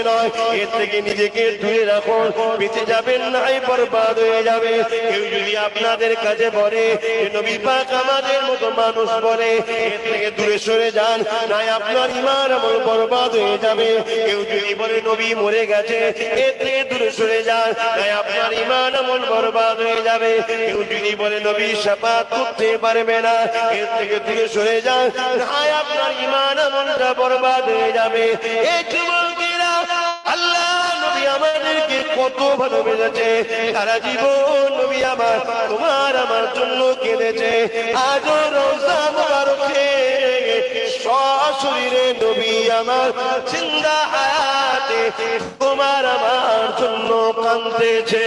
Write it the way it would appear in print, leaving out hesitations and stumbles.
নয়, এর থেকে নিজেকে দূরে রাখুন, বেঁচে যাবেন নাই বরবাদ হয়ে যাবে। কেউ যদি আপনাদের কাছে বলে নবী পাক আমাদের মতো মানুষ বলে, এর থেকে দূরে সরে যান, নাই আপনার ঈমান আমল বরবাদ হয়ে যাবে। কেউ যদি বলে নবী মরে গেছে, এর থেকে দূরে সরে যান, নাই আপনার ঈমান আমল বরবাদ হয়ে যাবে। কেউ যদি বলে নবী শাফাত করতে পারবে না, এর থেকে দূরে সরে যান, নাই আপনার ঈমান আমলটা বরবাদ হয়ে যাবে। এই যুবকেরা, আল্লাহ নবী আমাদেরকে কত ভালোবেসেছে, সারা জীবন নবী আমার তোমার আমার জন্য কেঁদেছে। আজও রওজা মুবারকে সশরীরে নবী আমার জিন্দা হায়াতে তোমার আমার জন্য কাঁদতেছে।